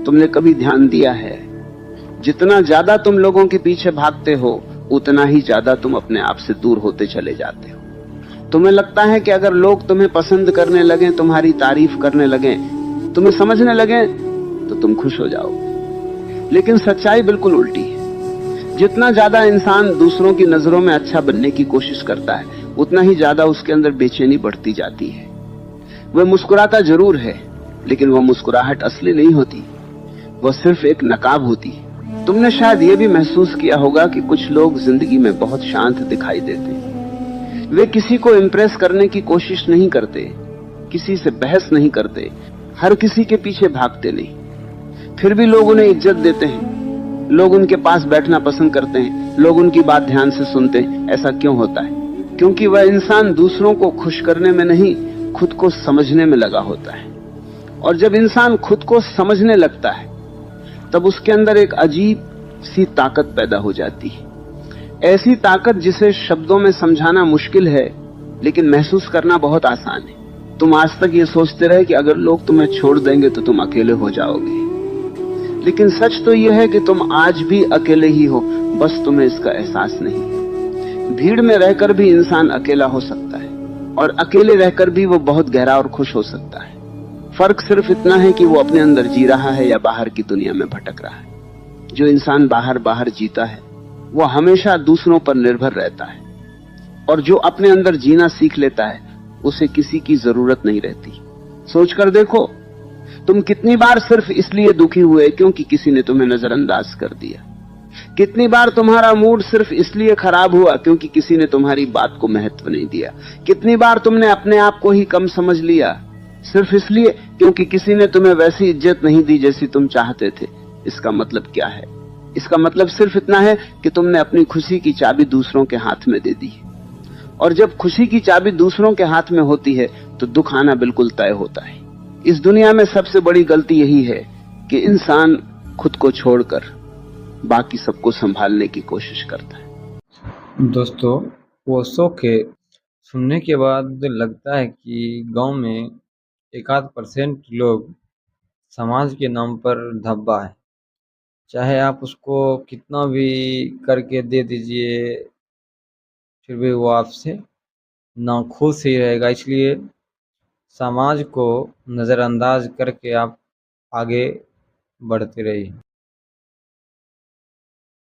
तुमने कभी ध्यान दिया है, जितना ज्यादा तुम लोगों के पीछे भागते हो उतना ही ज्यादा तुम अपने आप से दूर होते चले जाते हो। तुम्हें लगता है कि अगर लोग तुम्हें पसंद करने लगे, तुम्हारी तारीफ करने लगे, तुम्हें समझने लगे तो तुम खुश हो जाओगे। लेकिन सच्चाई बिल्कुल उल्टी है। जितना ज्यादा इंसान दूसरों की नजरों में अच्छा बनने की कोशिश करता है उतना ही ज्यादा उसके अंदर बेचैनी बढ़ती जाती है। वह मुस्कुराता जरूर है लेकिन वह मुस्कुराहट असली नहीं होती, वह सिर्फ एक नकाब होती है। तुमने शायद यह भी महसूस किया होगा कि कुछ लोग जिंदगी में बहुत शांत दिखाई देते हैं। वे किसी को इम्प्रेस करने की कोशिश नहीं करते, किसी से बहस नहीं करते, हर किसी के पीछे भागते नहीं। फिर भी लोग उन्हें इज्जत देते हैं, लोग उनके पास बैठना पसंद करते हैं, लोग उनकी बात ध्यान से सुनते हैं। ऐसा क्यों होता है? क्योंकि वह इंसान दूसरों को खुश करने में नहीं, खुद को समझने में लगा होता है। और जब इंसान खुद को समझने लगता है तब उसके अंदर एक अजीब सी ताकत पैदा हो जाती है। ऐसी ताकत जिसे शब्दों में समझाना मुश्किल है लेकिन महसूस करना बहुत आसान है। तुम आज तक ये सोचते रहे कि अगर लोग तुम्हें छोड़ देंगे तो तुम अकेले हो जाओगे, लेकिन सच तो यह है कि तुम आज भी अकेले ही हो, बस तुम्हें इसका एहसास नहीं। भीड़ में रहकर भी इंसान अकेला हो सकता है और अकेले रहकर भी वो बहुत गहरा और खुश हो सकता है। फर्क सिर्फ इतना है कि वो अपने अंदर जी रहा है या बाहर की दुनिया में भटक रहा है। जो इंसान बाहर बाहर जीता है वो हमेशा दूसरों पर निर्भर रहता है, और जो अपने अंदर जीना सीख लेता है उसे किसी की जरूरत नहीं रहती। सोचकर देखो, तुम कितनी बार सिर्फ इसलिए दुखी हुए क्योंकि किसी ने तुम्हें नजरअंदाज कर दिया। कितनी बार तुम्हारा मूड सिर्फ इसलिए खराब हुआ क्योंकि किसी ने तुम्हारी बात को महत्व नहीं दिया। कितनी बार तुमने अपने आप को ही कम समझ लिया सिर्फ इसलिए क्योंकि किसी ने तुम्हें वैसी इज्जत नहीं दी जैसी तुम चाहते थे। इसका मतलब क्या है? इसका मतलब सिर्फ इतना है कि तुमने अपनी खुशी की चाबी दूसरों के हाथ में दे दी। और जब खुशी की चाबी दूसरों के हाथ में होती है तो दुख आना बिल्कुल तय होता है। इस दुनिया में सबसे बड़ी गलती यही है कि इंसान खुद को छोड़कर बाकी सबको संभालने की कोशिश करता है। दोस्तों, वो शो के सुनने के बाद लगता है कि गांव में 1-8% लोग समाज के नाम पर धब्बा है। चाहे आप उसको कितना भी करके दे दीजिए, फिर भी वो आपसे नाखुश ही रहेगा। इसलिए समाज को नज़रअंदाज करके आप आगे बढ़ते रहिए।